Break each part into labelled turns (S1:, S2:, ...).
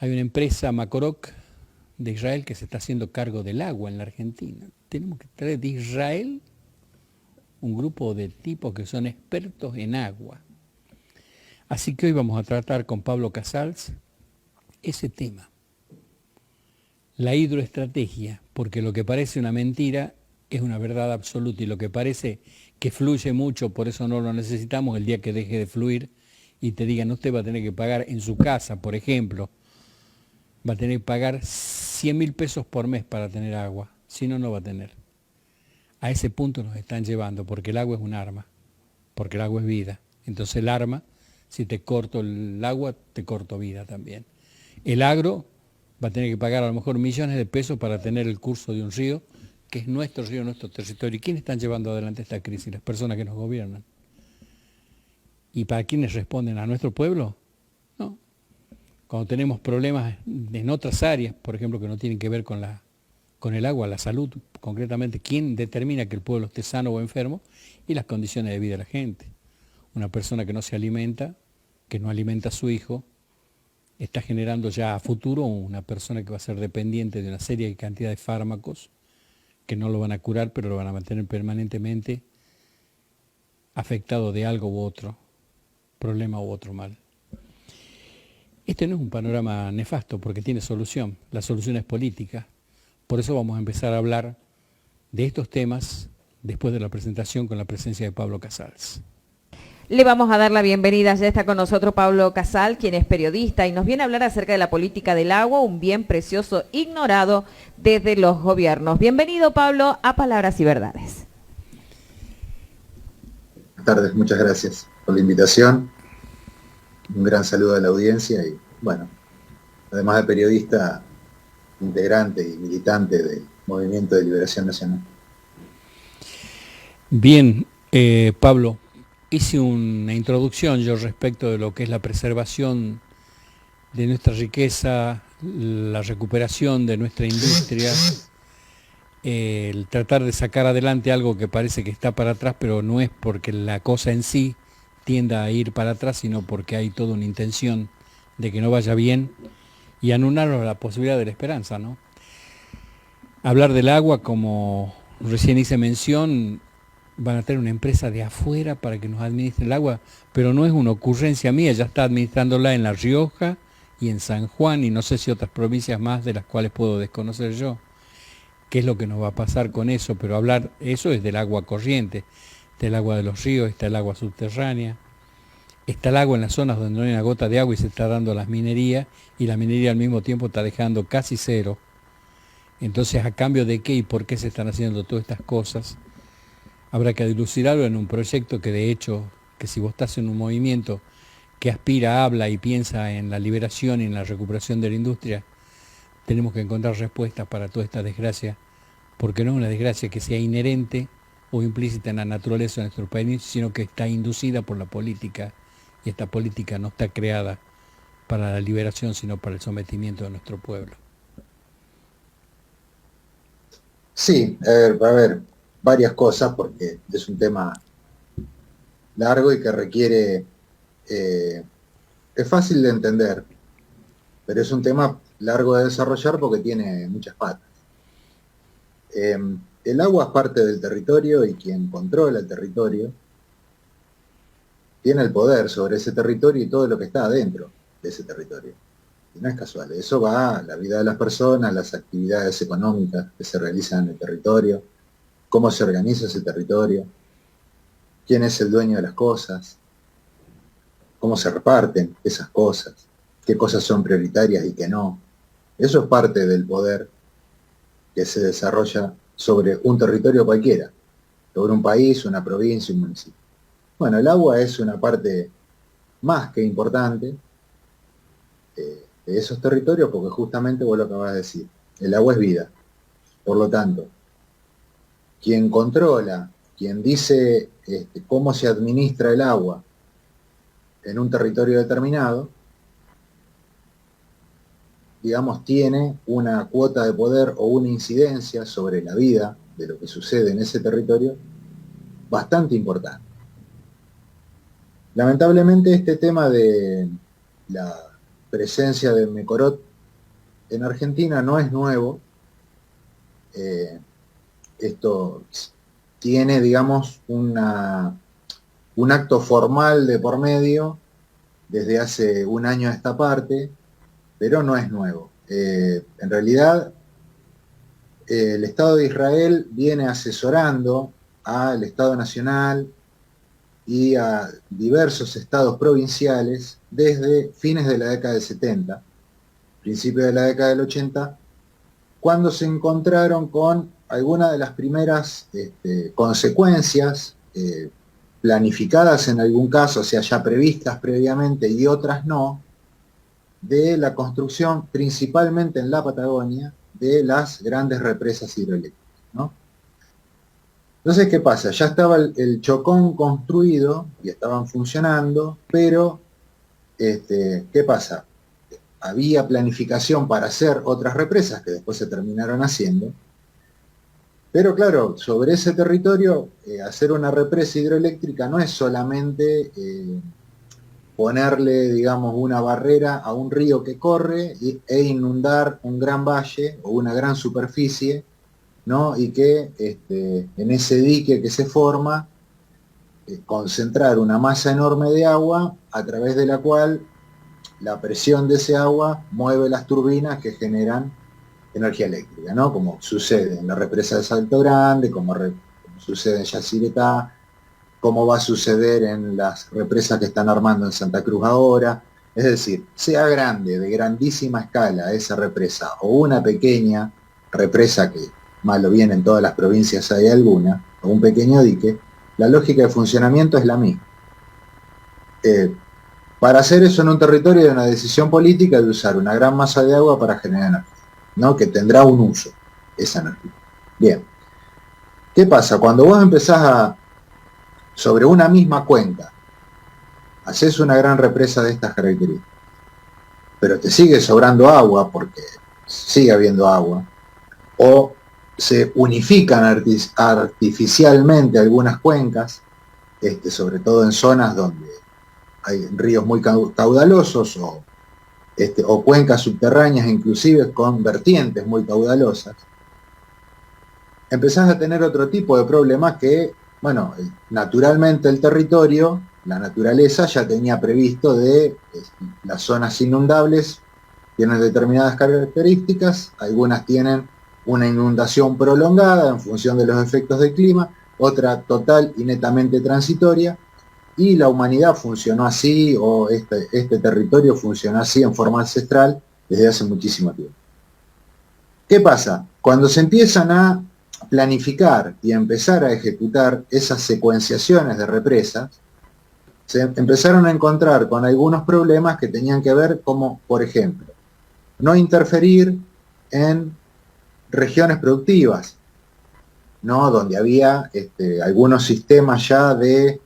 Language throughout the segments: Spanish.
S1: Hay una empresa, Macorok, de Israel, que se está haciendo cargo del agua en la Argentina. Tenemos que traer de Israel un grupo de tipos que son expertos en agua. Así que hoy vamos a tratar con Pablo Casals ese tema, la hidroestrategia, porque lo que parece una mentira es una verdad absoluta y lo que parece que fluye mucho, por eso no lo necesitamos, el día que deje de fluir y te digan usted va a tener que pagar en su casa, por ejemplo, va a tener que pagar 100.000 pesos por mes para tener agua, si no, no va a tener. A ese punto nos están llevando, porque el agua es un arma, porque el agua es vida. Entonces el arma, si te corto el agua, te corto vida también. El agro va a tener que pagar a lo mejor millones de pesos para tener el curso de un río, que es nuestro río, nuestro territorio. ¿Y quiénes están llevando adelante esta crisis? Las personas que nos gobiernan. ¿Y para quiénes responden? ¿A nuestro pueblo? No. Cuando tenemos problemas en otras áreas, por ejemplo, que no tienen que ver con el agua, la salud, concretamente, ¿quién determina que el pueblo esté sano o enfermo? Y las condiciones de vida de la gente. Una persona que no se alimenta, que no alimenta a su hijo, está generando ya a futuro una persona que va a ser dependiente de una serie de cantidad de fármacos que no lo van a curar, pero lo van a mantener permanentemente afectado de algo u otro problema u otro mal. Este no es un panorama nefasto porque tiene solución. La solución es política. Por eso vamos a empezar a hablar de estos temas después de la presentación con la presencia de Pablo Casals.
S2: Le vamos a dar la bienvenida, ya está con nosotros Pablo Casals, quien es periodista y nos viene a hablar acerca de la política del agua, un bien precioso ignorado desde los gobiernos. Bienvenido Pablo a Palabras y Verdades.
S3: Buenas tardes, muchas gracias por la invitación. Un gran saludo a la audiencia y bueno, además de periodista, integrante y militante del Movimiento de Liberación Nacional.
S1: Bien, Pablo, hice una introducción yo respecto de lo que es la preservación de nuestra riqueza, la recuperación de nuestra industria, el tratar de sacar adelante algo que parece que está para atrás, pero no es porque la cosa en sí tienda a ir para atrás, sino porque hay toda una intención de que no vaya bien y anular la posibilidad de la esperanza, ¿no? Hablar del agua, como recién hice mención, van a tener una empresa de afuera para que nos administre el agua, pero no es una ocurrencia mía, ya está administrándola en La Rioja y en San Juan y no sé si otras provincias más de las cuales puedo desconocer yo. ¿Qué es lo que nos va a pasar con eso? Pero hablar, eso es del agua corriente, está el agua de los ríos, está el agua subterránea, está el agua en las zonas donde no hay una gota de agua y se está dando a las minerías y la minería al mismo tiempo está dejando casi cero. Entonces, ¿a cambio de qué y por qué se están haciendo todas estas cosas? Habrá que dilucidarlo en un proyecto que de hecho, que si vos estás en un movimiento que aspira, habla y piensa en la liberación y en la recuperación de la industria, tenemos que encontrar respuestas para toda esta desgracia, porque no es una desgracia que sea inherente o implícita en la naturaleza de nuestro país, sino que está inducida por la política, y esta política no está creada para la liberación, sino para el sometimiento de nuestro pueblo.
S3: Sí, va a haber varias cosas porque es un tema largo y que requiere, es fácil de entender, pero es un tema largo de desarrollar porque tiene muchas patas. El agua es parte del territorio y quien controla el territorio tiene el poder sobre ese territorio y todo lo que está adentro de ese territorio. Y no es casual, eso va a la vida de las personas, las actividades económicas que se realizan en el territorio, cómo se organiza ese territorio, quién es el dueño de las cosas, cómo se reparten esas cosas, qué cosas son prioritarias y qué no. Eso es parte del poder que se desarrolla sobre un territorio cualquiera, sobre un país, una provincia, un municipio. Bueno, el agua es una parte más que importante de esos territorios porque justamente vos lo acabas de decir, el agua es vida. Por lo tanto, quien controla, quien dice cómo se administra el agua en un territorio determinado, digamos, tiene una cuota de poder o una incidencia sobre la vida de lo que sucede en ese territorio bastante importante. Lamentablemente este tema de la presencia de Mecorot en Argentina no es nuevo. Esto tiene, digamos, un acto formal de por medio desde hace un año a esta parte, pero no es nuevo. En realidad, el Estado de Israel viene asesorando al Estado Nacional y a diversos estados provinciales desde fines de la década del 70, principios de la década del 80, cuando se encontraron con algunas de las primeras consecuencias planificadas en algún caso, o sea, ya previstas previamente y otras no, de la construcción principalmente en la Patagonia de las grandes represas hidroeléctricas, ¿no? Entonces, ¿qué pasa? Ya estaba el Chocón construido y estaban funcionando, pero ¿qué pasa? Había planificación para hacer otras represas que después se terminaron haciendo, pero claro, sobre ese territorio hacer una represa hidroeléctrica no es solamente ponerle, digamos, una barrera a un río que corre e inundar un gran valle o una gran superficie, ¿no? Y que en ese dique que se forma, concentrar una masa enorme de agua a través de la cual la presión de ese agua mueve las turbinas que generan energía eléctrica, ¿no? Como sucede en la represa de Salto Grande, como sucede en Yacyretá, como va a suceder en las represas que están armando en Santa Cruz ahora. Es decir, sea grande, de grandísima escala esa represa, o una pequeña represa que mal o bien en todas las provincias hay alguna, o un pequeño dique, la lógica de funcionamiento es la misma. Para hacer eso en un territorio hay una decisión política de usar una gran masa de agua para generar energía, ¿no? Que tendrá un uso, esa energía. Bien. ¿Qué pasa? Cuando vos empezás sobre una misma cuenca, haces una gran represa de estas características, pero te sigue sobrando agua porque sigue habiendo agua, o se unifican artificialmente algunas cuencas, sobre todo en zonas donde hay ríos muy caudalosos o cuencas subterráneas inclusive con vertientes muy caudalosas, empezás a tener otro tipo de problemas que, bueno, naturalmente el territorio, la naturaleza ya tenía previsto de las zonas inundables, tienen determinadas características, algunas tienen una inundación prolongada en función de los efectos del clima, otra total y netamente transitoria, y la humanidad funcionó así, o este territorio funcionó así en forma ancestral desde hace muchísimo tiempo. ¿Qué pasa? Cuando se empiezan a planificar y a empezar a ejecutar esas secuenciaciones de represas, se empezaron a encontrar con algunos problemas que tenían que ver como, por ejemplo, no interferir en regiones productivas, ¿no? Donde había algunos sistemas ya de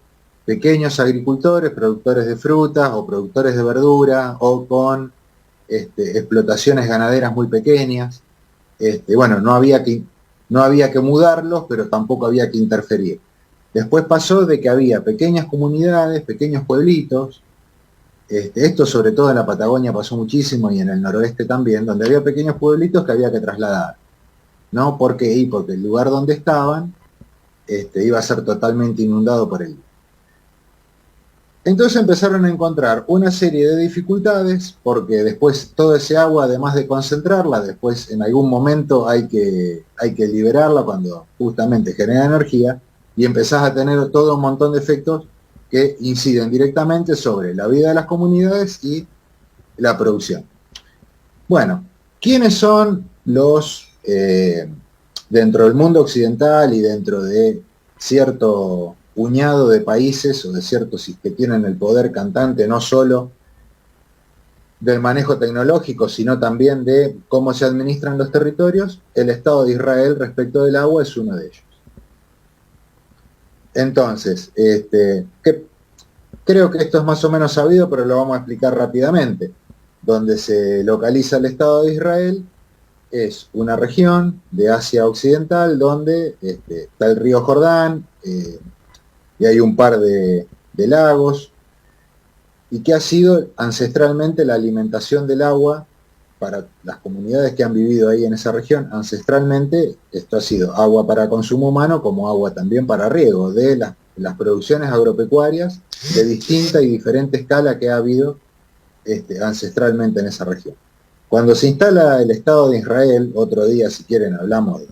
S3: pequeños agricultores, productores de frutas o productores de verdura, o con explotaciones ganaderas muy pequeñas. Bueno, no había que mudarlos, pero tampoco había que interferir. Después pasó de que había pequeñas comunidades, pequeños pueblitos, esto sobre todo en la Patagonia pasó muchísimo y en el noroeste también, donde había pequeños pueblitos que había que trasladar, ¿no? ¿Por qué? Porque el lugar donde estaban iba a ser totalmente inundado por el. Entonces empezaron a encontrar una serie de dificultades, porque después todo ese agua, además de concentrarla, después en algún momento hay que liberarla cuando justamente genera energía, y empezás a tener todo un montón de efectos que inciden directamente sobre la vida de las comunidades y la producción. Bueno, ¿quiénes son los, dentro del mundo occidental y dentro de cierto puñado de países o de ciertos que tienen el poder cantante no solo del manejo tecnológico, sino también de cómo se administran los territorios? El Estado de Israel respecto del agua es uno de ellos. Entonces, creo que esto es más o menos sabido, pero lo vamos a explicar rápidamente. Donde se localiza el Estado de Israel es una región de Asia Occidental donde está el río Jordán, y hay un par de lagos, y que ha sido ancestralmente la alimentación del agua para las comunidades que han vivido ahí en esa región, ancestralmente, esto ha sido agua para consumo humano como agua también para riego de las producciones agropecuarias de distinta y diferente escala que ha habido ancestralmente en esa región. Cuando se instala el Estado de Israel, otro día si quieren hablamos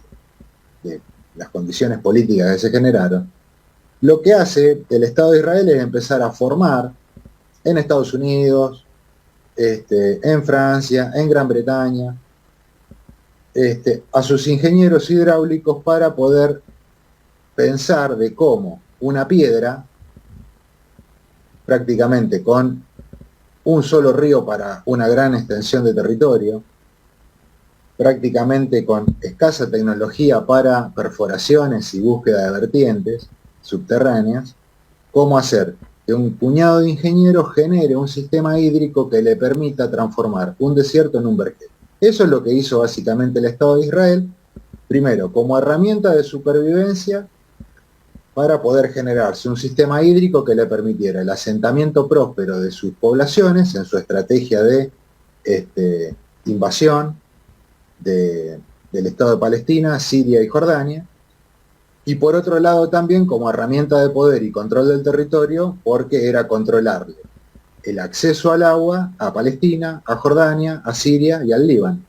S3: de las condiciones políticas que se generaron, lo que hace el Estado de Israel es empezar a formar en Estados Unidos, en Francia, en Gran Bretaña, a sus ingenieros hidráulicos para poder pensar de cómo una piedra, prácticamente con un solo río para una gran extensión de territorio, prácticamente con escasa tecnología para perforaciones y búsqueda de vertientes subterráneas, cómo hacer que un puñado de ingenieros genere un sistema hídrico que le permita transformar un desierto en un vergel. Eso es lo que hizo básicamente el Estado de Israel, primero como herramienta de supervivencia para poder generarse un sistema hídrico que le permitiera el asentamiento próspero de sus poblaciones en su estrategia de invasión del Estado de Palestina, Siria y Jordania, y por otro lado también como herramienta de poder y control del territorio, porque era controlarle el acceso al agua a Palestina, a Jordania, a Siria y al Líbano.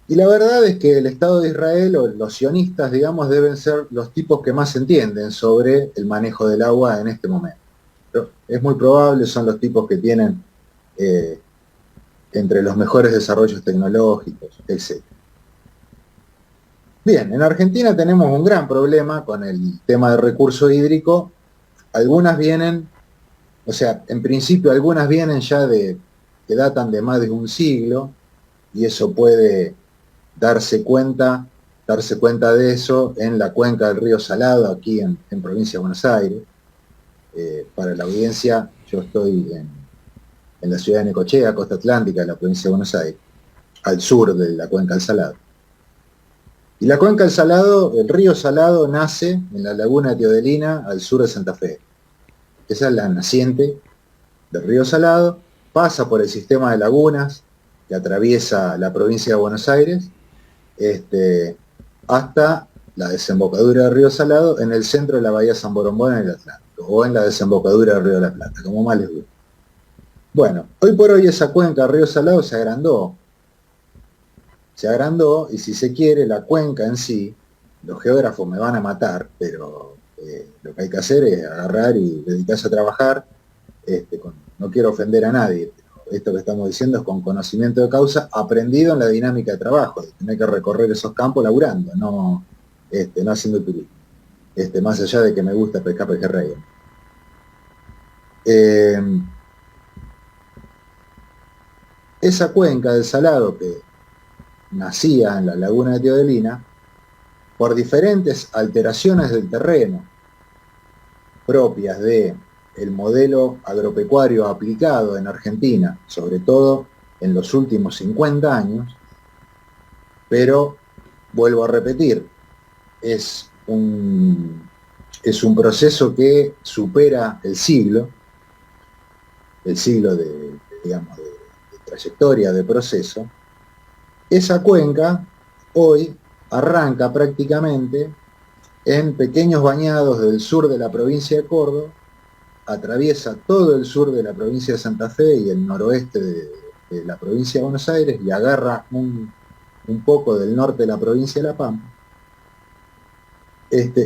S3: Y la verdad es que el Estado de Israel, o los sionistas, digamos, deben ser los tipos que más entienden sobre el manejo del agua en este momento. Pero es muy probable, son los tipos que tienen entre los mejores desarrollos tecnológicos, etc. Bien, en Argentina tenemos un gran problema con el tema del recurso hídrico. Algunas vienen, o sea, en principio algunas vienen ya que datan de más de un siglo, y eso puede darse cuenta de eso en la cuenca del río Salado, aquí en provincia de Buenos Aires. Para la audiencia, yo estoy en la ciudad de Necochea, costa atlántica de la provincia de Buenos Aires, al sur de la cuenca del Salado. Y la cuenca del Salado, el río Salado nace en la laguna de Teodelina, al sur de Santa Fe. Esa es la naciente del río Salado, pasa por el sistema de lagunas que atraviesa la provincia de Buenos Aires, hasta la desembocadura del río Salado en el centro de la bahía San Borombón en el Atlántico, o en la desembocadura del río de la Plata, como más les guste. Bueno, hoy por hoy esa cuenca del río Salado se agrandó, y si se quiere, la cuenca en sí, los geógrafos me van a matar, pero lo que hay que hacer es agarrar y dedicarse a trabajar, no quiero ofender a nadie, pero esto que estamos diciendo es con conocimiento de causa, aprendido en la dinámica de trabajo, de tener que recorrer esos campos laburando, no haciendo turismo, más allá de que me gusta pescar pejerrey. Esa cuenca del Salado que nacía en la laguna de Teodelina, por diferentes alteraciones del terreno propias del modelo agropecuario aplicado en Argentina, sobre todo en los últimos 50 años, pero vuelvo a repetir, es un proceso que supera el siglo de trayectoria, de proceso. Esa cuenca hoy arranca prácticamente en pequeños bañados del sur de la provincia de Córdoba, atraviesa todo el sur de la provincia de Santa Fe y el noroeste de la provincia de Buenos Aires y agarra un poco del norte de la provincia de La Pampa,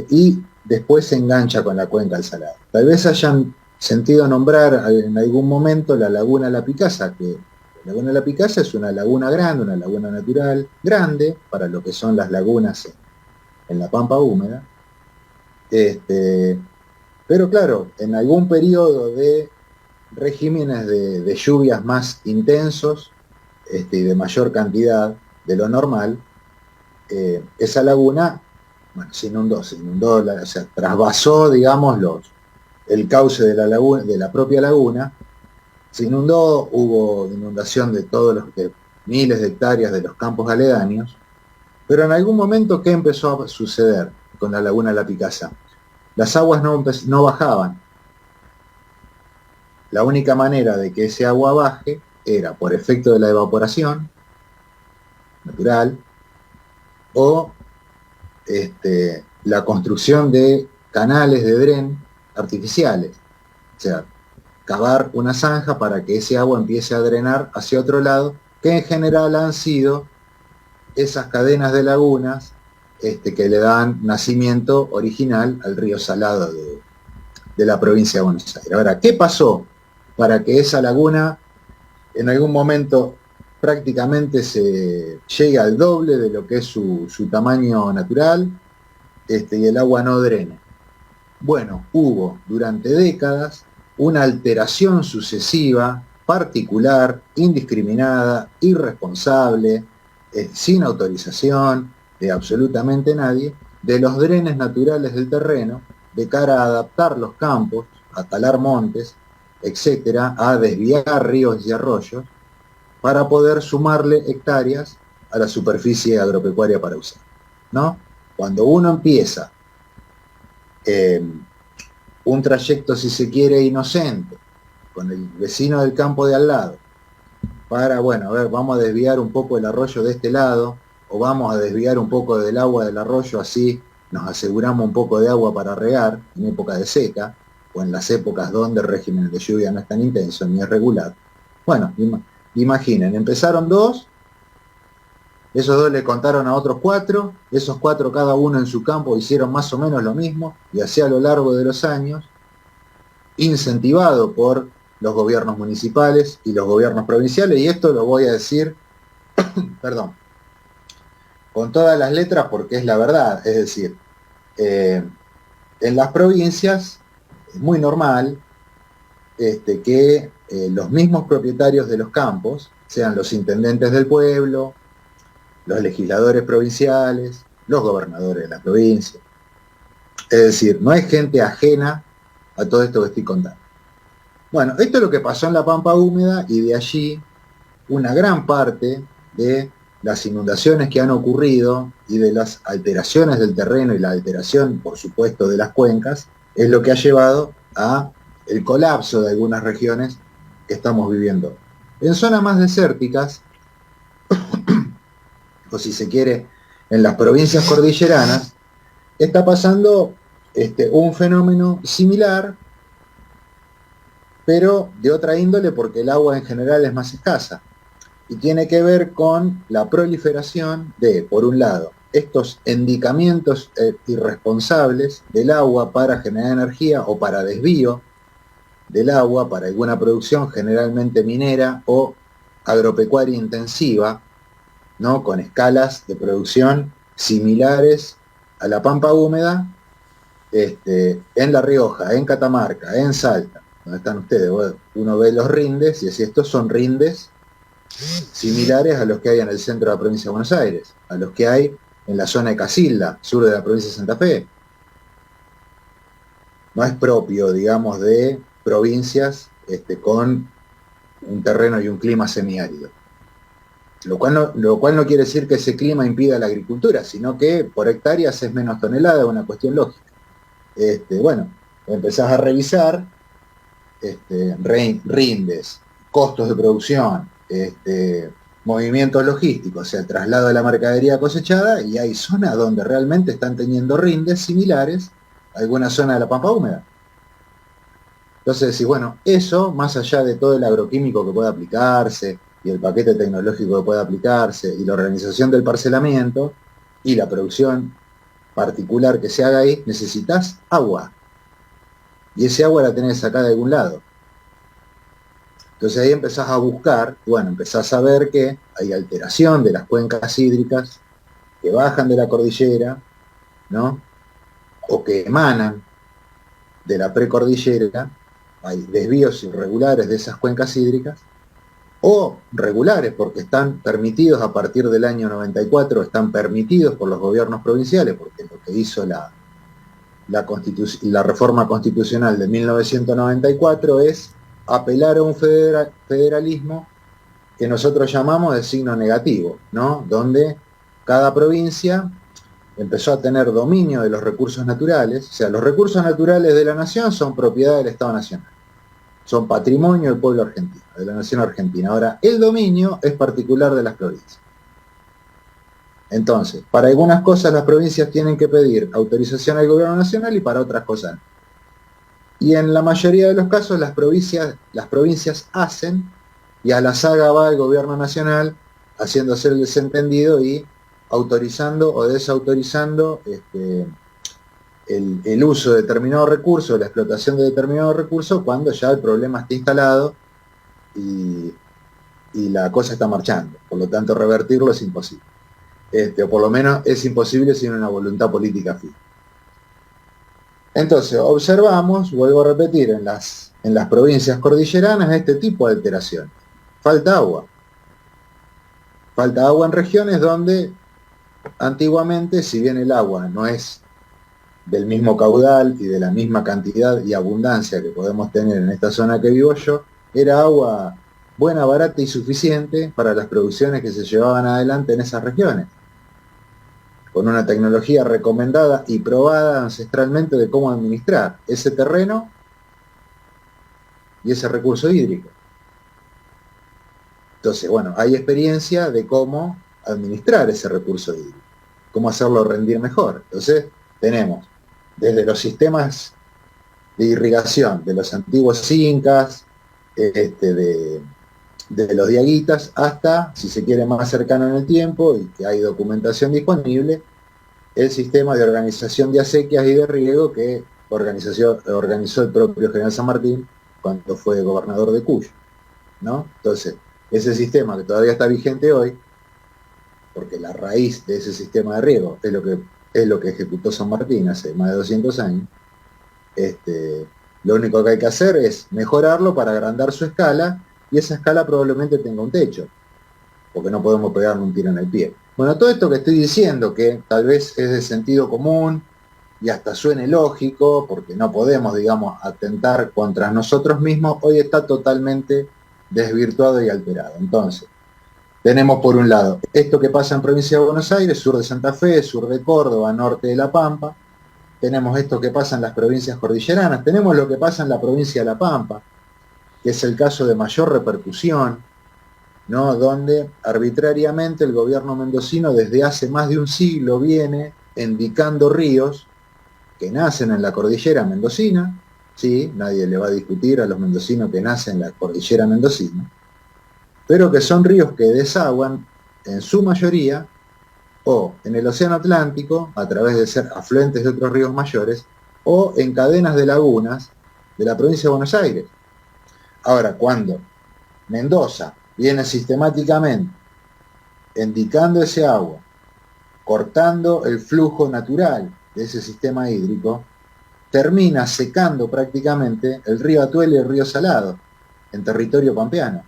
S3: y después se engancha con la cuenca del Salado. Tal vez hayan sentido nombrar en algún momento la laguna La Picasa, que la laguna La Picasa es una laguna grande, una laguna natural grande, para lo que son las lagunas en la pampa húmeda. Pero claro, en algún periodo de regímenes de lluvias más intensos y de mayor cantidad de lo normal, esa laguna, bueno, se inundó, o sea, trasvasó, digamos, el cauce de la laguna, de la propia laguna. Se inundó, hubo inundación de miles de hectáreas de los campos aledaños, pero en algún momento, ¿qué empezó a suceder con la laguna La Picasa? Las aguas no bajaban. La única manera de que ese agua baje era por efecto de la evaporación natural o la construcción de canales de dren artificiales. O sea, cavar una zanja para que ese agua empiece a drenar hacia otro lado, que en general han sido esas cadenas de lagunas que le dan nacimiento original al río Salado de la provincia de Buenos Aires. Ahora, ¿qué pasó para que esa laguna en algún momento prácticamente se llegue al doble de lo que es su tamaño natural y el agua no drene? Bueno, hubo durante décadas una alteración sucesiva, particular, indiscriminada, irresponsable, sin autorización de absolutamente nadie, de los drenes naturales del terreno, de cara a adaptar los campos, a talar montes, etcétera, a desviar ríos y arroyos, para poder sumarle hectáreas a la superficie agropecuaria para usar, ¿no? Cuando uno empieza un trayecto, si se quiere, inocente, con el vecino del campo de al lado, para, bueno, a ver, vamos a desviar un poco el arroyo de este lado, o vamos a desviar un poco del agua del arroyo, así nos aseguramos un poco de agua para regar en época de seca, o en las épocas donde el régimen de lluvia no es tan intenso ni es regular. Bueno, imaginen, empezaron 2, esos 2 le contaron a otros 4, esos 4 cada uno en su campo hicieron más o menos lo mismo, y así a lo largo de los años, incentivado por los gobiernos municipales y los gobiernos provinciales, y esto lo voy a decir, perdón, con todas las letras porque es la verdad, es decir, en las provincias es muy normal que los mismos propietarios de los campos, sean los intendentes del pueblo, los legisladores provinciales, los gobernadores de la provincia, es decir, no es gente ajena a todo esto que estoy contando. Bueno, esto es lo que pasó en la Pampa Húmeda, y de allí una gran parte de las inundaciones que han ocurrido y de las alteraciones del terreno y la alteración, por supuesto, de las cuencas, es lo que ha llevado a el colapso de algunas regiones que estamos viviendo. En zonas más desérticas, o si se quiere, en las provincias cordilleranas, está pasando un fenómeno similar, pero de otra índole, porque el agua en general es más escasa. Y tiene que ver con la proliferación de, por un lado, estos endicamientos irresponsables del agua para generar energía o para desvío del agua para alguna producción generalmente minera o agropecuaria intensiva, ¿no? Con escalas de producción similares a la Pampa Húmeda, en La Rioja, en Catamarca, en Salta, donde están ustedes. Bueno, uno ve los rindes y así, estos son rindes similares a los que hay en el centro de la provincia de Buenos Aires, a los que hay en la zona de Casilda, sur de la provincia de Santa Fe. No es propio, digamos, de provincias con un terreno y un clima semiárido. Lo cual no quiere decir que ese clima impida la agricultura, sino que por hectáreas es menos tonelada, una cuestión lógica. Bueno, empezás a revisar rindes, costos de producción, movimientos logísticos, o sea, el traslado de la mercadería cosechada, y hay zonas donde realmente están teniendo rindes similares a alguna zona de la Pampa Húmeda. Entonces, bueno, eso, más allá de todo el agroquímico que pueda aplicarse, y el paquete tecnológico que pueda aplicarse, y la organización del parcelamiento, y la producción particular que se haga ahí, necesitas agua. Y ese agua la tenés acá de algún lado. Entonces ahí empezás a buscar, bueno, empezás a ver que hay alteración de las cuencas hídricas que bajan de la cordillera, ¿no? O que emanan de la precordillera, hay desvíos irregulares de esas cuencas hídricas, o regulares, porque están permitidos a partir del año 94, están permitidos por los gobiernos provinciales, porque lo que hizo la reforma constitucional de 1994 es apelar a un federalismo que nosotros llamamos de signo negativo, ¿no? Donde cada provincia empezó a tener dominio de los recursos naturales, o sea, los recursos naturales de la nación son propiedad del Estado Nacional. son patrimonio del pueblo argentino, de la nación argentina. Ahora, el dominio es particular de las provincias. Entonces, para algunas cosas las provincias tienen que pedir autorización al gobierno nacional y para otras cosas no. Y en la mayoría de los casos las provincias hacen, y a la saga va el gobierno nacional haciéndose el desentendido y autorizando o desautorizando el uso de determinados recursos, la explotación de determinados recursos, cuando ya el problema está instalado y la cosa está marchando. Por lo tanto, revertirlo es imposible. O por lo menos es imposible sin una voluntad política fija. Entonces, observamos, vuelvo a repetir, en las provincias cordilleranas este tipo de alteraciones. Falta agua. Falta agua en regiones donde antiguamente, si bien el agua no es del mismo caudal y de la misma cantidad y abundancia que podemos tener en esta zona que vivo yo, era agua buena, barata y suficiente para las producciones que se llevaban adelante en esas regiones, con una tecnología recomendada y probada ancestralmente de cómo administrar ese terreno y ese recurso hídrico. Entonces, bueno, hay experiencia de cómo administrar ese recurso hídrico, cómo hacerlo rendir mejor. Entonces, tenemos desde los sistemas de irrigación de los antiguos incas, de los diaguitas, hasta, si se quiere más cercano en el tiempo, y que hay documentación disponible, el sistema de organización de acequias y de riego que organizó el propio general San Martín cuando fue gobernador de Cuyo, ¿no? Entonces, ese sistema que todavía está vigente hoy, porque la raíz de ese sistema de riego es lo que ejecutó San Martín hace más de 200 años, lo único que hay que hacer es mejorarlo para agrandar su escala, y esa escala probablemente tenga un techo, porque no podemos pegarle un tiro en el pie. Bueno, todo esto que estoy diciendo, que tal vez es de sentido común y hasta suene lógico, porque no podemos, digamos, atentar contra nosotros mismos, hoy está totalmente desvirtuado y alterado. Entonces, tenemos por un lado esto que pasa en provincia de Buenos Aires, sur de Santa Fe, sur de Córdoba, norte de La Pampa. Tenemos esto que pasa en las provincias cordilleranas, tenemos lo que pasa en la provincia de La Pampa, que es el caso de mayor repercusión, ¿no? Donde arbitrariamente el gobierno mendocino desde hace más de un siglo viene indicando ríos que nacen en la cordillera mendocina, sí, nadie le va a discutir a los mendocinos que nacen en la cordillera mendocina, pero que son ríos que desaguan en su mayoría o en el océano Atlántico a través de ser afluentes de otros ríos mayores, o en cadenas de lagunas de la provincia de Buenos Aires. Ahora, cuando Mendoza viene sistemáticamente indicando ese agua, cortando el flujo natural de ese sistema hídrico, termina secando prácticamente el río Atuel y el río Salado en territorio pampeano,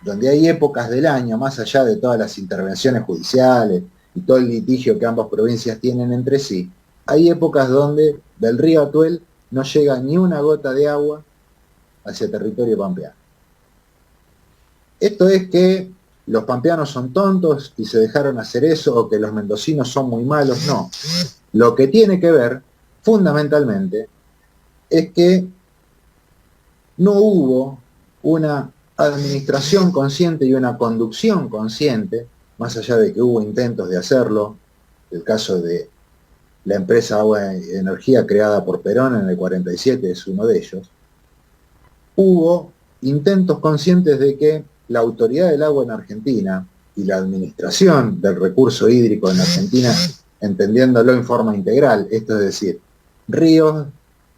S3: donde hay épocas del año, más allá de todas las intervenciones judiciales y todo el litigio que ambas provincias tienen entre sí, hay épocas donde del río Atuel no llega ni una gota de agua hacia territorio pampeano. Esto es que los pampeanos son tontos y se dejaron hacer eso, o que los mendocinos son muy malos, no. Lo que tiene que ver, fundamentalmente, es que no hubo una administración consciente y una conducción consciente, más allá de que hubo intentos de hacerlo, el caso de la empresa Agua y Energía creada por Perón en el 47 es uno de ellos. Hubo intentos conscientes de que la autoridad del agua en Argentina y la administración del recurso hídrico en Argentina, entendiéndolo en forma integral, esto es decir, ríos,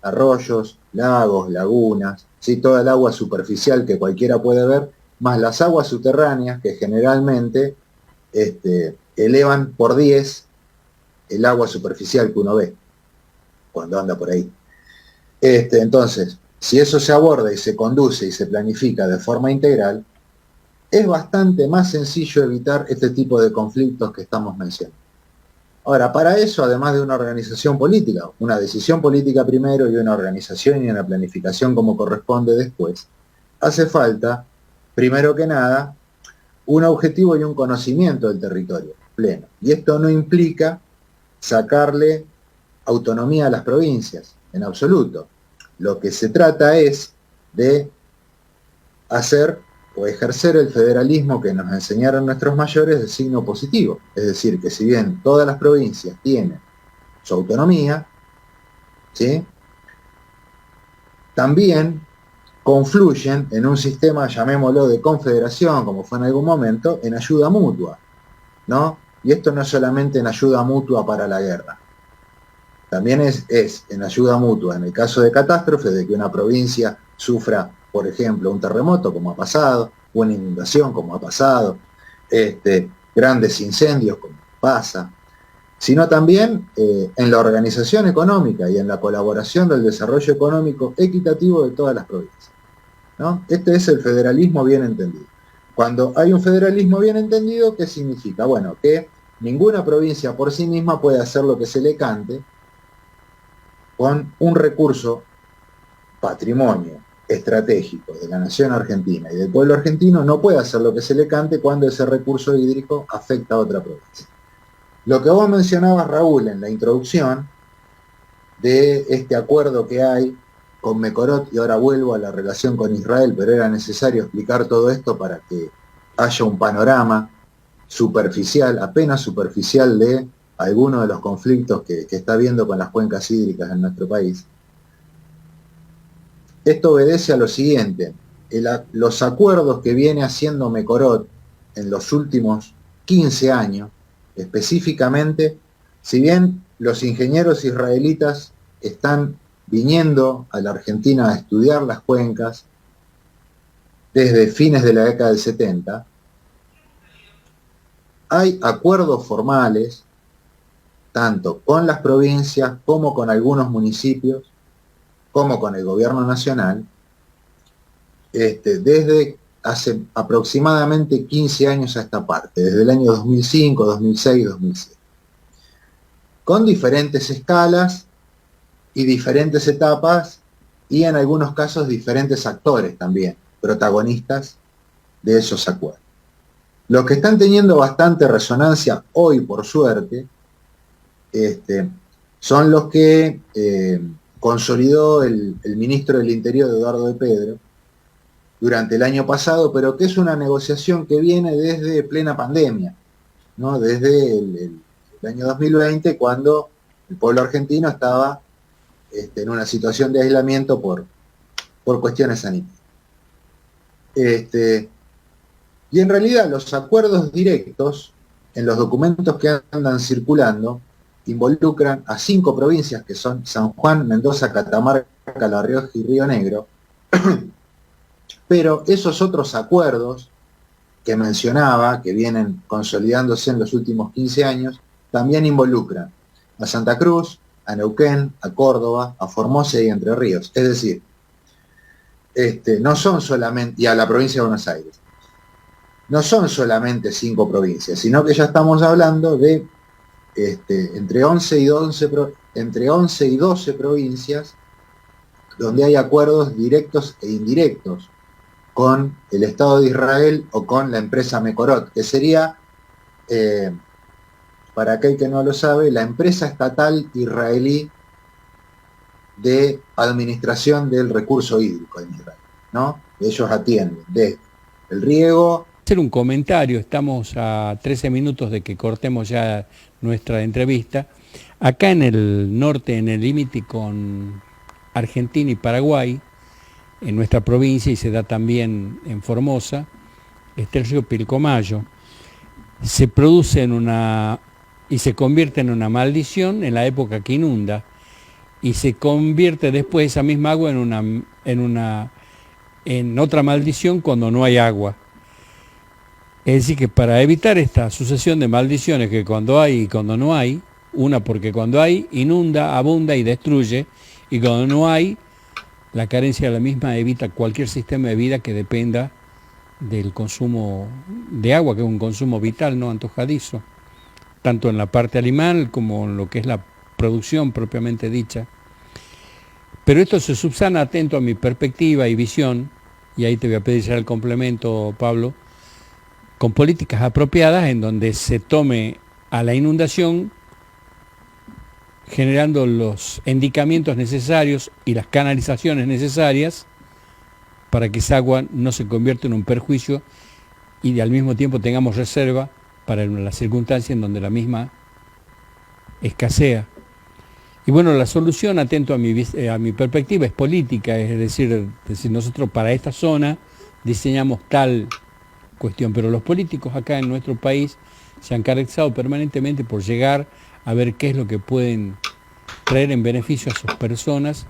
S3: arroyos, lagos, lagunas, ¿sí? Toda el agua superficial que cualquiera puede ver, más las aguas subterráneas que generalmente elevan por 10 el agua superficial que uno ve cuando anda por ahí. Entonces, si eso se aborda y se conduce y se planifica de forma integral, es bastante más sencillo evitar este tipo de conflictos que estamos mencionando. Ahora, para eso, además de una organización política, una decisión política primero y una organización y una planificación como corresponde después, hace falta, primero que nada, un objetivo y un conocimiento del territorio pleno. Y esto no implica sacarle autonomía a las provincias, en absoluto. Lo que se trata es de hacer o ejercer el federalismo que nos enseñaron nuestros mayores de signo positivo. Es decir, que si bien todas las provincias tienen su autonomía, ¿sí?, también confluyen en un sistema, llamémoslo, de confederación, como fue en algún momento, en ayuda mutua, ¿no? Y esto no es solamente en ayuda mutua para la guerra, también es en ayuda mutua en el caso de catástrofes, de que una provincia sufra, por ejemplo, un terremoto, como ha pasado, una inundación, como ha pasado, grandes incendios, como pasa, sino también en la organización económica y en la colaboración del desarrollo económico equitativo de todas las provincias, ¿no? Este es el federalismo bien entendido. Cuando hay un federalismo bien entendido, ¿qué significa? Bueno, que ninguna provincia por sí misma puede hacer lo que se le cante con un recurso, patrimonio estratégico de la nación argentina y del pueblo argentino, no puede hacer lo que se le cante cuando ese recurso hídrico afecta a otra provincia. Lo que vos mencionabas, Raúl, en la introducción de este acuerdo que hay con Mekorot, y ahora vuelvo a la relación con Israel, pero era necesario explicar todo esto para que haya un panorama superficial, apenas superficial, de algunos de los conflictos que está habiendo con las cuencas hídricas en nuestro país. Esto obedece a lo siguiente: los acuerdos que viene haciendo Mekorot en los últimos 15 años, específicamente, si bien los ingenieros israelitas están viniendo a la Argentina a estudiar las cuencas desde fines de la década del 70, hay acuerdos formales, tanto con las provincias como con algunos municipios, como con el gobierno nacional, desde hace aproximadamente 15 años a esta parte, desde el año 2005, 2006, 2007, con diferentes escalas y diferentes etapas, y en algunos casos diferentes actores también, protagonistas de esos acuerdos. Los que están teniendo bastante resonancia hoy, por suerte, son los que consolidó el ministro del Interior, Eduardo de Pedro, durante el año pasado, pero que es una negociación que viene desde plena pandemia, ¿no? Desde el año 2020, cuando el pueblo argentino estaba en una situación de aislamiento por cuestiones sanitarias. Y en realidad los acuerdos directos, en los documentos que andan circulando, involucran a 5 provincias, que son San Juan, Mendoza, Catamarca, La Rioja y Río Negro, pero esos otros acuerdos que mencionaba, que vienen consolidándose en los últimos 15 años, también involucran a Santa Cruz, a Neuquén, a Córdoba, a Formosa y Entre Ríos. Es decir, no son solamente, y a la provincia de Buenos Aires, no son solamente 5 provincias, sino que ya estamos hablando de entre 11 y 12 provincias donde hay acuerdos directos e indirectos con el Estado de Israel o con la empresa Mekorot, que sería, para aquel que no lo sabe, la empresa estatal israelí de administración del recurso hídrico en Israel, ¿no? Ellos atienden desde el riego.
S1: Hacer un comentario, estamos a 13 minutos de que cortemos ya nuestra entrevista. Acá en el norte, en el límite con Argentina y Paraguay, en nuestra provincia, y se da también en Formosa, está el río Pilcomayo. Se produce y se convierte en una maldición en la época que inunda, y se convierte después esa misma agua en otra maldición cuando no hay agua. Es decir, que para evitar esta sucesión de maldiciones, que cuando hay y cuando no hay, porque cuando hay inunda, abunda y destruye, y cuando no hay, la carencia de la misma evita cualquier sistema de vida que dependa del consumo de agua, que es un consumo vital, no antojadizo, tanto en la parte animal como en lo que es la producción propiamente dicha. Pero esto se subsana, atento a mi perspectiva y visión, y ahí te voy a pedir ya el complemento, Pablo, con políticas apropiadas en donde se tome a la inundación generando los endicamientos necesarios y las canalizaciones necesarias para que esa agua no se convierta en un perjuicio y al mismo tiempo tengamos reserva para la circunstancia en donde la misma escasea. Y bueno, la solución, atento a mi perspectiva, es política, es decir, nosotros para esta zona diseñamos tal cuestión, pero los políticos acá en nuestro país se han caracterizado permanentemente por llegar a ver qué es lo que pueden traer en beneficio a sus personas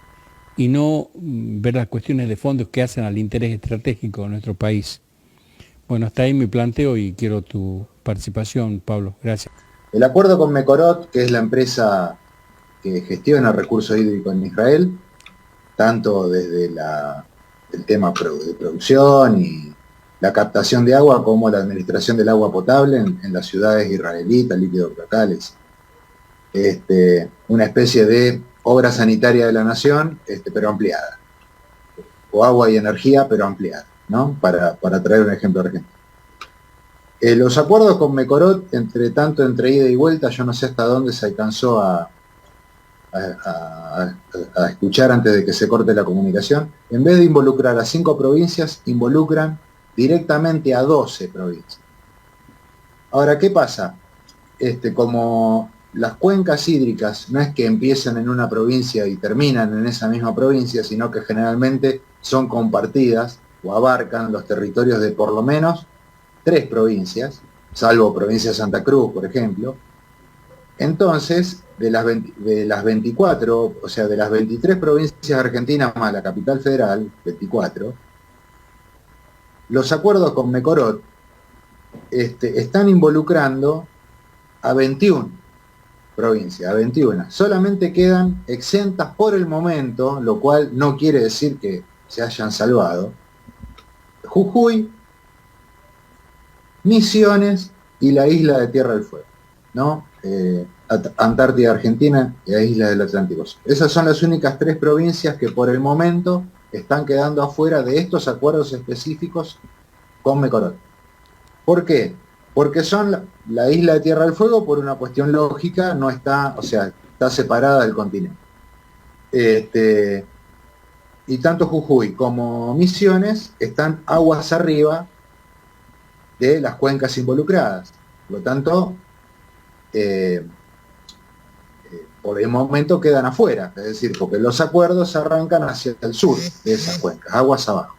S1: y no ver las cuestiones de fondo que hacen al interés estratégico de nuestro país. Bueno, hasta ahí mi planteo y quiero tu participación, Pablo. Gracias.
S3: El acuerdo con Mekorot, que es la empresa que gestiona recursos hídricos en Israel, tanto desde el tema de producción y la captación de agua como la administración del agua potable en las ciudades israelitas, líquidos locales. Una especie de obra sanitaria de la nación, pero ampliada. O agua y energía, pero ampliada, ¿no? Para traer un ejemplo argentino. Los acuerdos con Mekorot, entre ida y vuelta, yo no sé hasta dónde se alcanzó a escuchar antes de que se corte la comunicación. En vez de involucrar a 5 provincias, involucran directamente a 12 provincias. Ahora, ¿qué pasa? Como las cuencas hídricas no es que empiecen en una provincia y terminan en esa misma provincia, sino que generalmente son compartidas o abarcan los territorios de por lo menos 3 provincias, salvo provincia de Santa Cruz, por ejemplo. Entonces, de las 24, o sea, de las 23 provincias argentinas más la capital federal, 24, los acuerdos con Mekorot están involucrando a 21 provincias, a 21. Solamente quedan exentas por el momento, lo cual no quiere decir que se hayan salvado, Jujuy, Misiones y la isla de Tierra del Fuego, ¿no? Antártida Argentina y la isla del Atlántico. Esas son las únicas 3 provincias que por el momento están quedando afuera de estos acuerdos específicos con Mekorot. ¿Por qué? Porque son la isla de Tierra del Fuego, por una cuestión lógica, no está, o sea, está separada del continente. Y tanto Jujuy como Misiones están aguas arriba de las cuencas involucradas. Por lo tanto, por el momento quedan afuera, es decir, porque los acuerdos arrancan hacia el sur de esas cuencas, aguas abajo.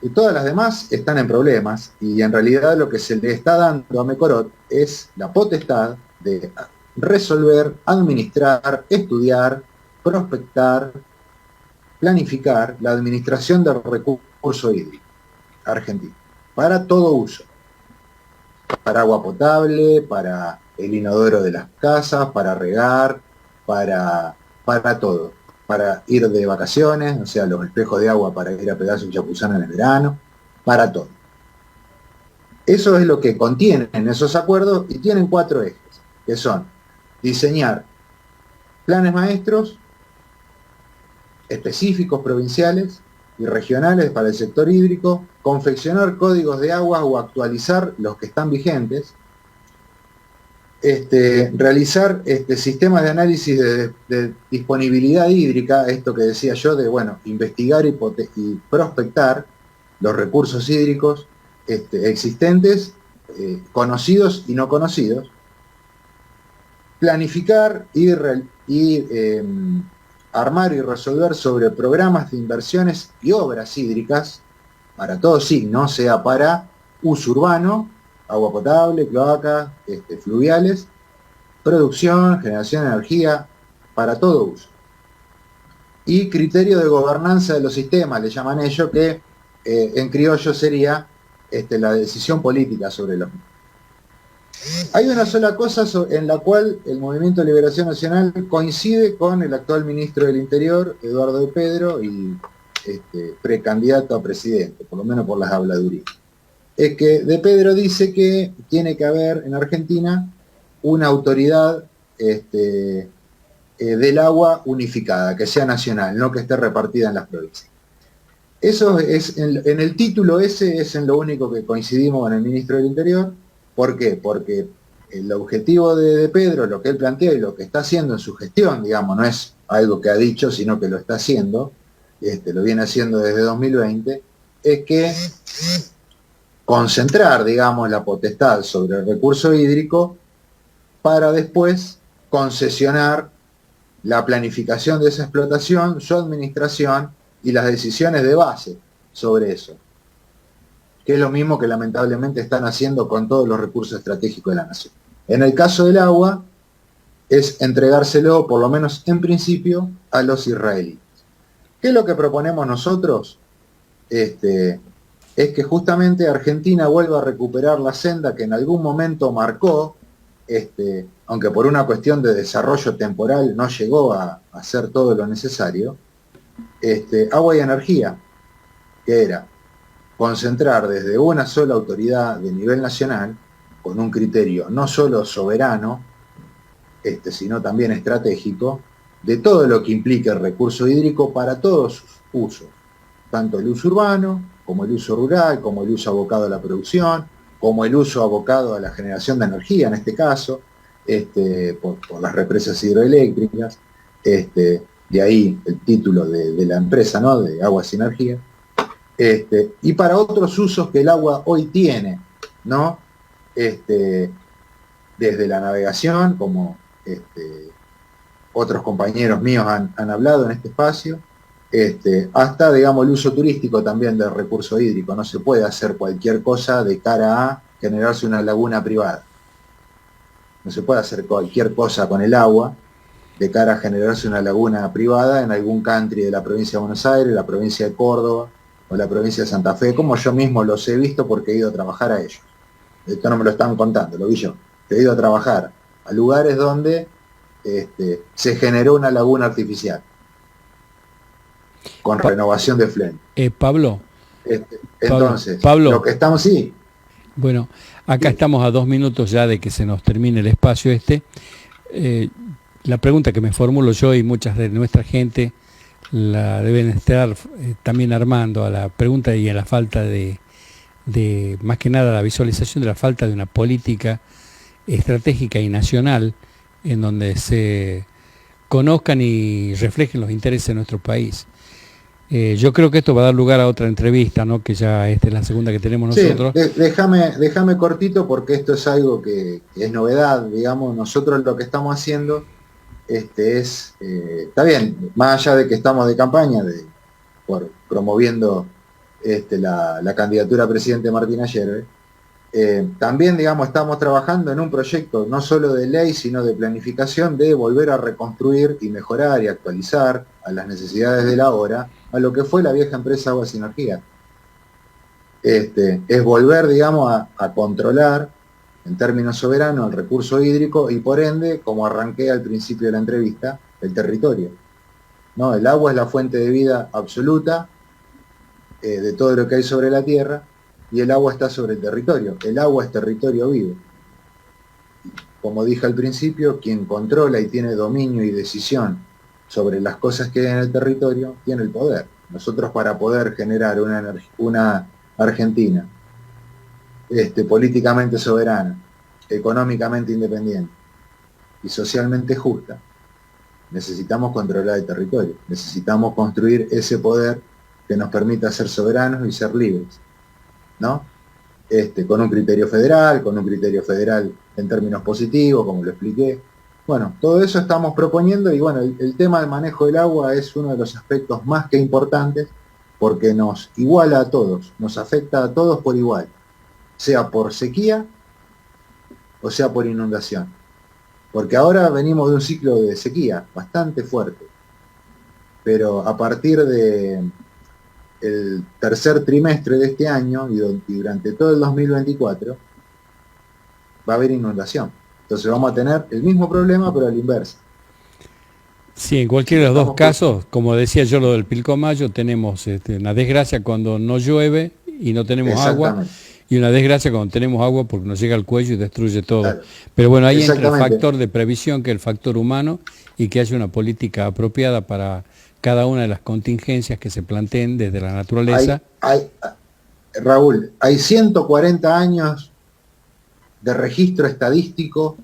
S3: Y todas las demás están en problemas, y en realidad lo que se le está dando a Mekorot es la potestad de resolver, administrar, estudiar, prospectar, planificar la administración del recurso hídrico argentino, para todo uso, para agua potable, para el inodoro de las casas, para regar, para todo, para ir de vacaciones, o sea, los espejos de agua para ir a pegarse un chapuzán en el verano, para todo. Eso es lo que contienen esos acuerdos y tienen 4 ejes, que son diseñar planes maestros específicos provinciales y regionales para el sector hídrico, confeccionar códigos de agua o actualizar los que están vigentes, realizar sistemas de análisis de disponibilidad hídrica, esto que decía yo de, bueno, investigar y prospectar los recursos hídricos existentes, conocidos y no conocidos, planificar y armar y resolver sobre programas de inversiones y obras hídricas para todo signo, sea para uso urbano, agua potable, cloacas, fluviales, producción, generación de energía, para todo uso. Y criterio de gobernanza de los sistemas, le llaman ellos, que en criollo sería la decisión política sobre los mismos. Hay una sola cosa en la cual el Movimiento de Liberación Nacional coincide con el actual ministro del Interior, Eduardo de Pedro, y precandidato a presidente, por lo menos por las habladurías. Es que de Pedro dice que tiene que haber en Argentina una autoridad del agua unificada, que sea nacional, no que esté repartida en las provincias. Eso es, en el título ese es en lo único que coincidimos con el ministro del Interior. ¿Por qué? Porque el objetivo de Pedro, lo que él plantea y lo que está haciendo en su gestión, digamos, no es algo que ha dicho, sino que lo está haciendo, lo viene haciendo desde 2020, es que concentrar, digamos, la potestad sobre el recurso hídrico para después concesionar la planificación de esa explotación, su administración y las decisiones de base sobre eso, que es lo mismo que lamentablemente están haciendo con todos los recursos estratégicos de la nación. En el caso del agua, es entregárselo, por lo menos en principio, a los israelíes. ¿Qué es lo que proponemos nosotros? Es que justamente Argentina vuelva a recuperar la senda que en algún momento marcó, aunque por una cuestión de desarrollo temporal no llegó a hacer todo lo necesario, agua y energía, que era concentrar desde una sola autoridad de nivel nacional, con un criterio no solo soberano, sino también estratégico, de todo lo que implica el recurso hídrico para todos sus usos, tanto el uso urbano, como el uso rural, como el uso abocado a la producción, como el uso abocado a la generación de energía, en este caso, por las represas hidroeléctricas, de ahí el título de la empresa, ¿no?, de Aguas y Energía, y para otros usos que el agua hoy tiene, ¿no?, desde la navegación, como otros compañeros míos han hablado en este espacio, hasta, digamos, el uso turístico también del recurso hídrico. No se puede hacer cualquier cosa de cara a generarse una laguna privada. No se puede hacer cualquier cosa con el agua de cara a generarse una laguna privada en algún country de la provincia de Buenos Aires, la provincia de Córdoba o la provincia de Santa Fe, como yo mismo los he visto porque he ido a trabajar a ellos. Esto no me lo están contando, lo vi yo. He ido a trabajar a lugares donde se generó una laguna artificial con renovación de flema.
S1: Pablo.
S3: Entonces,
S1: Pablo,
S3: lo que estamos, sí.
S1: Bueno, acá estamos a 2 minutos ya de que se nos termine el espacio la pregunta que me formulo yo y muchas de nuestra gente la deben estar también armando a la pregunta y a la falta de más que nada la visualización de la falta de una política estratégica y nacional en donde se conozcan y reflejen los intereses de nuestro país. Yo creo que esto va a dar lugar a otra entrevista, ¿no?, que ya esta es la segunda que tenemos nosotros.
S3: Sí, déjame cortito porque esto es algo que es novedad, digamos. Nosotros lo que estamos haciendo está bien, más allá de que estamos de campaña promoviendo la candidatura a presidente Martín Ayerbe, también, digamos, estamos trabajando en un proyecto no solo de ley, sino de planificación de volver a reconstruir y mejorar y actualizar a las necesidades de la hora a lo que fue la vieja empresa Aguas y Energía. Es volver, digamos, a controlar en términos soberanos el recurso hídrico y por ende, como arranqué al principio de la entrevista, el territorio. ¿No? El agua es la fuente de vida absoluta de todo lo que hay sobre la tierra, y el agua está sobre el territorio. El agua es territorio vivo. Como dije al principio, quien controla y tiene dominio y decisión sobre las cosas que hay en el territorio, tiene el poder. Nosotros, para poder generar una Argentina políticamente soberana, económicamente independiente y socialmente justa, necesitamos controlar el territorio. Necesitamos construir ese poder que nos permita ser soberanos y ser libres, ¿no? Con un criterio federal en términos positivos, como lo expliqué. Bueno, todo eso estamos proponiendo y bueno, el tema del manejo del agua es uno de los aspectos más que importantes porque nos iguala a todos, nos afecta a todos por igual, sea por sequía o sea por inundación. Porque ahora venimos de un ciclo de sequía bastante fuerte, pero a partir de el tercer trimestre de este año y durante todo el 2024 va a haber inundación. Entonces vamos a tener el mismo problema pero a la inversa.
S1: Sí, en cualquiera de los dos casos, como decía yo lo del Pilcomayo, tenemos una desgracia cuando no llueve y no tenemos agua, y una desgracia cuando tenemos agua porque nos llega al cuello y destruye todo. Claro. Pero bueno, ahí entra el factor de previsión, que es el factor humano, y que haya una política apropiada para cada una de las contingencias que se planteen desde la naturaleza.
S3: Raúl, hay 140 años de registro estadístico,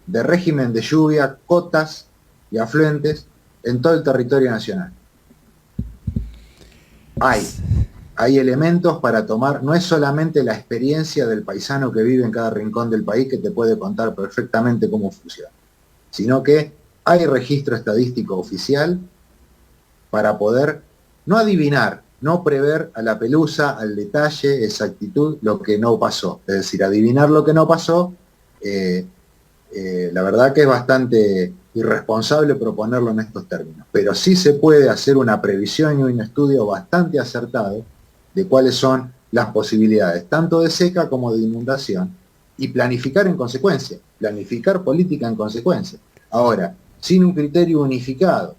S3: de régimen de lluvia, cotas y afluentes en todo el territorio nacional. Hay elementos para tomar, no es solamente la experiencia del paisano que vive en cada rincón del país que te puede contar perfectamente cómo funciona, sino que hay registro estadístico oficial para poder no adivinar, no prever a la pelusa, al detalle, exactitud, lo que no pasó. Es decir, adivinar lo que no pasó, la verdad que es bastante irresponsable proponerlo en estos términos. Pero sí se puede hacer una previsión y un estudio bastante acertado de cuáles son las posibilidades, tanto de seca como de inundación, y planificar en consecuencia, planificar política en consecuencia. Ahora, sin un criterio unificado,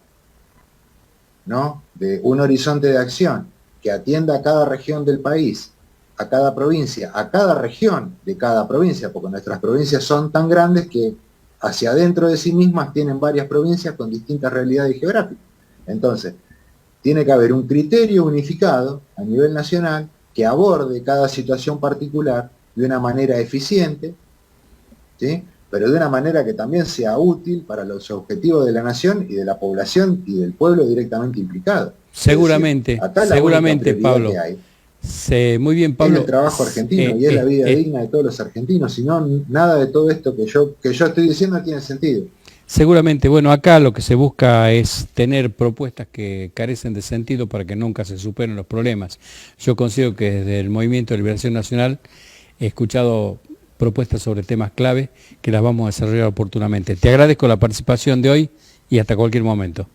S3: ¿no?, de un horizonte de acción que atienda a cada región del país, a cada provincia, a cada región de cada provincia, porque nuestras provincias son tan grandes que hacia adentro de sí mismas tienen varias provincias con distintas realidades geográficas. Entonces, tiene que haber un criterio unificado a nivel nacional que aborde cada situación particular de una manera eficiente, ¿sí?, pero de una manera que también sea útil para los objetivos de la nación y de la población y del pueblo directamente implicado.
S1: Seguramente,
S3: decir, acá
S1: seguramente, Pablo. Muy bien, Pablo.
S3: Es el trabajo argentino y es la vida digna de todos los argentinos, si no, nada de todo esto que yo estoy diciendo tiene sentido.
S1: Seguramente, bueno, acá lo que se busca es tener propuestas que carecen de sentido para que nunca se superen los problemas. Yo considero que desde el Movimiento de Liberación Nacional he escuchado propuestas sobre temas clave que las vamos a desarrollar oportunamente. Te agradezco la participación de hoy y hasta cualquier momento.